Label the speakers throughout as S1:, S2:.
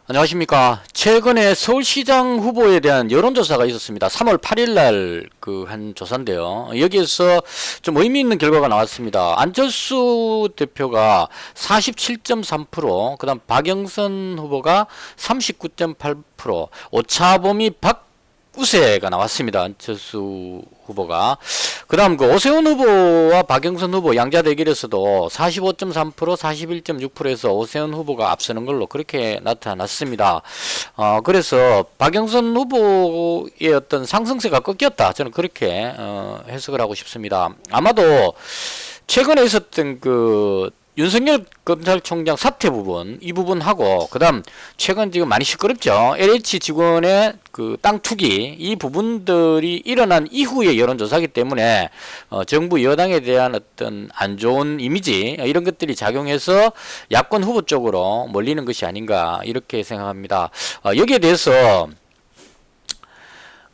S1: 안녕하십니까. 최근에 서울시장 후보에 대한 여론조사가 있었습니다. 3월 8일날 한 조사인데요. 여기에서 좀 의미 있는 결과가 나왔습니다. 안철수 대표가 47.3%, 그 다음 박영선 후보가 39.8%, 오차범위 박우세가 나왔습니다. 안철수 후보가. 그 다음 오세훈 후보와 박영선 후보 양자 대결에서도 45.3%, 41.6%에서 오세훈 후보가 앞서는 걸로 그렇게 나타났습니다. 그래서 박영선 후보의 어떤 상승세가 꺾였다. 저는 그렇게 해석을 하고 싶습니다. 아마도 최근에 있었던 윤석열 검찰총장 사퇴 부분, 이 부분하고, 그 다음, 최근 지금 많이 시끄럽죠. LH 직원의 땅 투기, 이 부분들이 일어난 이후의 여론조사이기 때문에, 정부 여당에 대한 어떤 안 좋은 이미지, 이런 것들이 작용해서 야권 후보 쪽으로 몰리는 것이 아닌가, 이렇게 생각합니다. 여기에 대해서,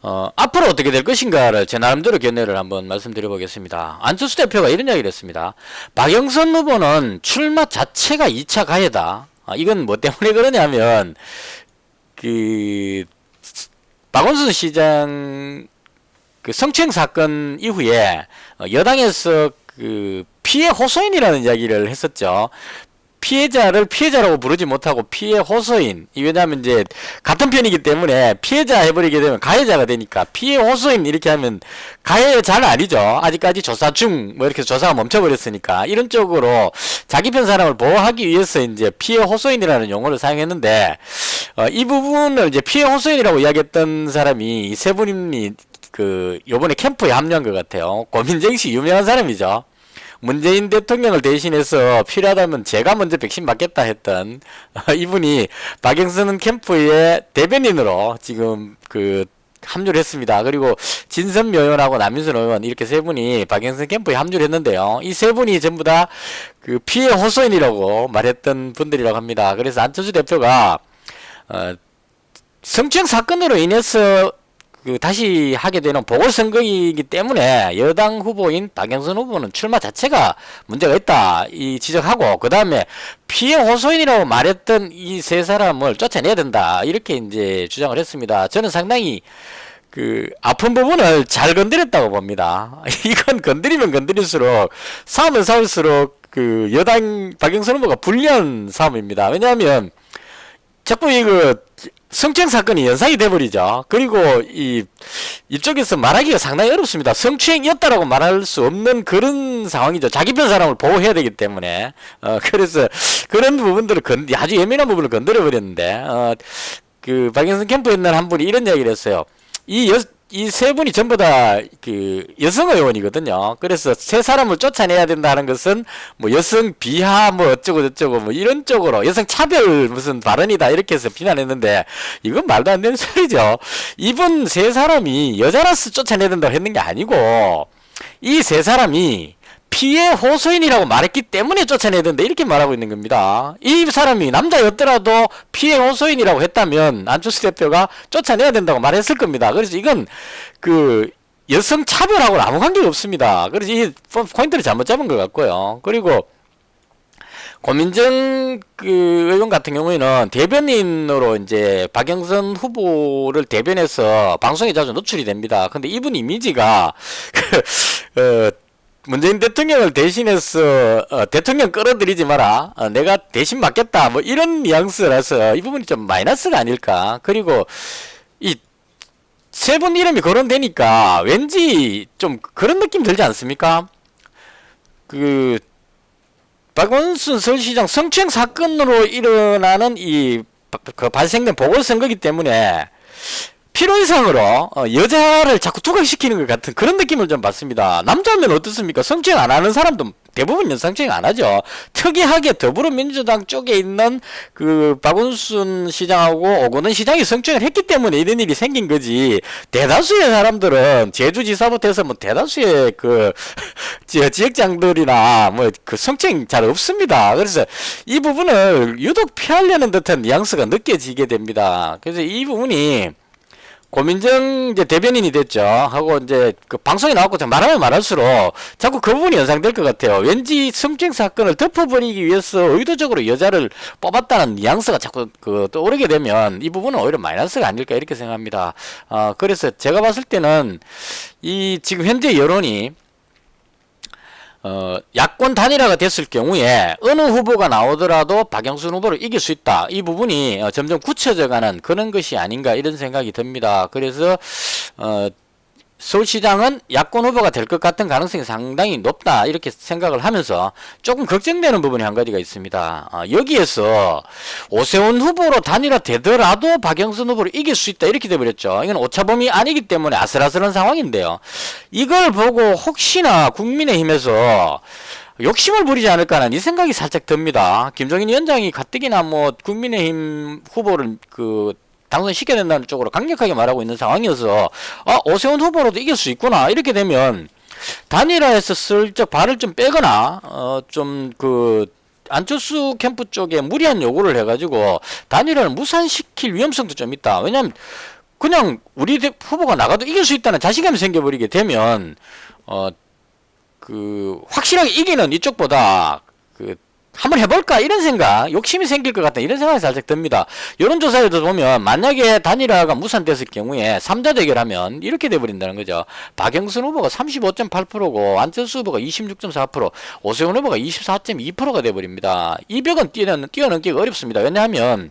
S1: 앞으로 어떻게 될 것인가를 제 나름대로 견해를 한번 말씀드려 보겠습니다. 안철수 대표가 이런 이야기를 했습니다. 박영선 후보는 출마 자체가 2차 가해다. 이건 뭐 때문에 그러냐면, 박원순 시장 성추행 사건 이후에 여당에서 피해 호소인이라는 이야기를 했었죠. 피해자를 피해자라고 부르지 못하고 피해 호소인. 왜냐하면 이제 같은 편이기 때문에 피해자 해버리게 되면 가해자가 되니까 피해 호소인 이렇게 하면 가해자는 아니죠. 아직까지 조사 중 뭐 이렇게 조사가 멈춰버렸으니까 이런 쪽으로 자기 편 사람을 보호하기 위해서 이제 피해 호소인이라는 용어를 사용했는데 이 부분을 이제 피해 호소인이라고 이야기했던 사람이 이 세 분이 요번에 캠프에 합류한 것 같아요. 고민정 씨 유명한 사람이죠. 문재인 대통령을 대신해서 필요하다면 제가 먼저 백신 맞겠다 했던 이분이 박영선 캠프의 대변인으로 지금 합류를 했습니다. 그리고 진선미 의원하고 남인순 의원 이렇게 세 분이 박영선 캠프에 합류를 했는데요. 이 세 분이 전부 다 피해 호소인이라고 말했던 분들이라고 합니다. 그래서 안철수 대표가 성추행 사건으로 인해서 다시 하게 되는 보궐선거이기 때문에 여당 후보인 박영선 후보는 출마 자체가 문제가 있다 이 지적하고 그 다음에 피해 호소인이라고 말했던 이 세 사람을 쫓아내야 된다 이렇게 이제 주장을 했습니다. 저는 상당히 아픈 부분을 잘 건드렸다고 봅니다. 이건 건드리면 건드릴수록 싸우면 싸울수록 여당 박영선 후보가 불리한 싸움입니다. 왜냐하면 자꾸 성추행 사건이 연상이 돼버리죠. 그리고 이쪽에서 말하기가 상당히 어렵습니다. 성추행이었다라고 말할 수 없는 그런 상황이죠. 자기 편 사람을 보호해야 되기 때문에. 그래서 그런 부분들을 아주 예민한 부분을 건드려 버렸는데, 박영선 캠프에 있는 한 분이 이런 이야기를 했어요. 이 세 분이 전부 다 여성 의원이거든요. 그래서 세 사람을 쫓아내야 된다는 것은 뭐 여성 비하 뭐 어쩌고 저쩌고 뭐 이런 쪽으로 여성 차별 무슨 발언이다 이렇게 해서 비난했는데 이건 말도 안 되는 소리죠. 이분 세 사람이 여자라서 쫓아내야 된다고 했는 게 아니고 이 세 사람이 피해 호소인이라고 말했기 때문에 쫓아내야 된다 이렇게 말하고 있는 겁니다. 이 사람이 남자였더라도 피해 호소인이라고 했다면 안철수 대표가 쫓아내야 된다고 말했을 겁니다. 그래서 이건 여성 차별하고는 아무 관계가 없습니다. 그래서 이 포인트를 잘못 잡은 것 같고요. 그리고 고민정 의원 같은 경우에는 대변인으로 이제 박영선 후보를 대변해서 방송에 자주 노출이 됩니다. 근데 이분 이미지가 문재인 대통령을 대신해서 대통령 끌어들이지 마라. 내가 대신 맡겠다. 뭐 이런 뉘앙스라서 이 부분이 좀 마이너스가 아닐까. 그리고 이 세 분 이름이 거론되니까 왠지 좀 그런 느낌 들지 않습니까? 박원순 서울시장 성추행 사건으로 일어나는 발생된 보궐선거이기 때문에 필요 이상으로 여자를 자꾸 투각시키는 것 같은 그런 느낌을 좀 받습니다. 남자면 어떻습니까? 성추행 안 하는 사람도 대부분 성추행 안 하죠. 특이하게 더불어민주당 쪽에 있는 박원순 시장하고 오거돈 시장이 성추행을 했기 때문에 이런 일이 생긴 거지. 대다수의 사람들은 제주지사부터 해서 뭐 대다수의 지역장들이나 뭐 성추행 잘 없습니다. 그래서 이 부분을 유독 피하려는 듯한 뉘앙스가 느껴지게 됩니다. 그래서 이 부분이 고민정 이제 대변인이 됐죠. 하고 이제 그 방송에 나왔고 말하면 말할수록 자꾸 그 부분이 연상될 것 같아요. 왠지 성추행 사건을 덮어버리기 위해서 의도적으로 여자를 뽑았다는 뉘앙스가 자꾸 그 떠오르게 되면 이 부분은 오히려 마이너스가 아닐까 이렇게 생각합니다. 그래서 제가 봤을 때는 이 지금 현재 여론이 야권 단일화가 됐을 경우에 어느 후보가 나오더라도 박영순 후보를 이길 수 있다. 이 부분이 점점 굳혀져가는 그런 것이 아닌가 이런 생각이 듭니다. 그래서 서울시장은 야권 후보가 될 것 같은 가능성이 상당히 높다 이렇게 생각을 하면서 조금 걱정되는 부분이 한 가지가 있습니다. 여기에서 오세훈 후보로 단일화 되더라도 박영선 후보를 이길 수 있다 이렇게 돼버렸죠. 이건 오차범위 아니기 때문에 아슬아슬한 상황인데요. 이걸 보고 혹시나 국민의힘에서 욕심을 부리지 않을까 하는 이 생각이 살짝 듭니다. 김종인 위원장이 가뜩이나 뭐 국민의힘 후보를 당선시켜야 된다는 쪽으로 강력하게 말하고 있는 상황이어서 오세훈 후보로도 이길 수 있구나 이렇게 되면 단일화에서 슬쩍 발을 좀 빼거나 안철수 캠프 쪽에 무리한 요구를 해가지고 단일화를 무산시킬 위험성도 좀 있다. 왜냐하면 그냥 우리 후보가 나가도 이길 수 있다는 자신감이 생겨버리게 되면 확실하게 이기는 이쪽보다 한번 해볼까 이런 생각 욕심이 생길 것 같다 이런 생각이 살짝 듭니다. 여론조사에도 보면 만약에 단일화가 무산됐을 경우에 3자 대결하면 이렇게 돼버린다는 거죠. 박영선 후보가 35.8%고 안철수 후보가 26.4% 오세훈 후보가 24.2%가 돼버립니다. 이 벽은 뛰어넘기가 어렵습니다. 왜냐하면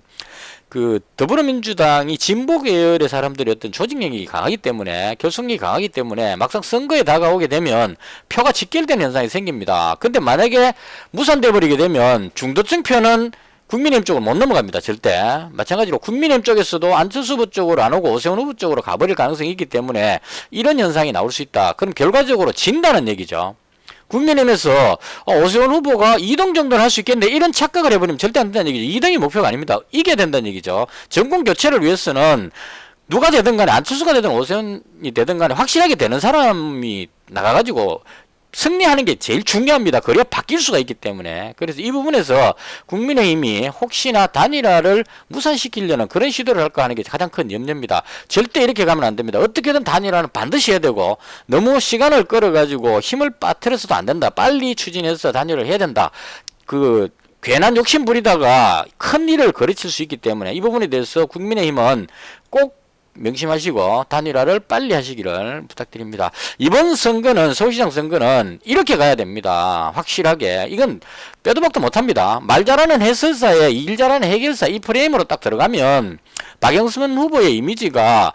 S1: 더불어민주당이 진보 계열의 사람들이 어떤 조직력이 강하기 때문에 결속력이 강하기 때문에 막상 선거에 다가오게 되면 표가 직결되는 현상이 생깁니다. 근데 만약에 무산돼 버리게 되면 중도층 표는 국민의힘 쪽으로 못 넘어갑니다. 절대. 마찬가지로 국민의힘 쪽에서도 안철수 후보 쪽으로 안 오고 오세훈 후보 쪽으로 가버릴 가능성이 있기 때문에 이런 현상이 나올 수 있다. 그럼 결과적으로 진다는 얘기죠. 국민의힘에서 오세훈 후보가 2등 정도는 할 수 있겠는데 이런 착각을 해버리면 절대 안 된다는 얘기죠. 2등이 목표가 아닙니다. 이겨야 된다는 얘기죠. 정권 교체를 위해서는 누가 되든 간에 안철수가 되든 오세훈이 되든 간에 확실하게 되는 사람이 나가가지고 승리하는 게 제일 중요합니다. 그래야 바뀔 수가 있기 때문에. 그래서 이 부분에서 국민의힘이 혹시나 단일화를 무산시키려는 그런 시도를 할까 하는 게 가장 큰 염려입니다. 절대 이렇게 가면 안 됩니다. 어떻게든 단일화는 반드시 해야 되고 너무 시간을 끌어가지고 힘을 빠뜨려서도 안 된다. 빨리 추진해서 단일화를 해야 된다. 괜한 욕심 부리다가 큰 일을 거르칠 수 있기 때문에 이 부분에 대해서 국민의힘은 꼭 명심하시고 단일화를 빨리 하시기를 부탁드립니다. 이번 선거는 서울시장 선거는 이렇게 가야 됩니다. 확실하게. 이건 빼도 박도 못합니다. 말 잘하는 해설사에 일 잘하는 해결사 이 프레임으로 딱 들어가면 박영선 후보의 이미지가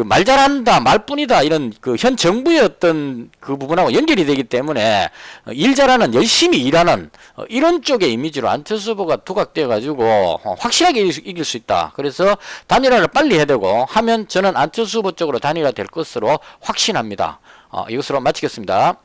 S1: 말 잘한다, 말뿐이다, 이런 현 정부의 어떤 부분하고 연결이 되기 때문에 일 잘하는, 열심히 일하는, 이런 쪽의 이미지로 안철수 후보가 두각되어가지고 확실하게 이길 수 있다. 그래서 단일화를 빨리 해야 되고 하면 저는 안철수 후보 쪽으로 단일화 될 것으로 확신합니다. 이것으로 마치겠습니다.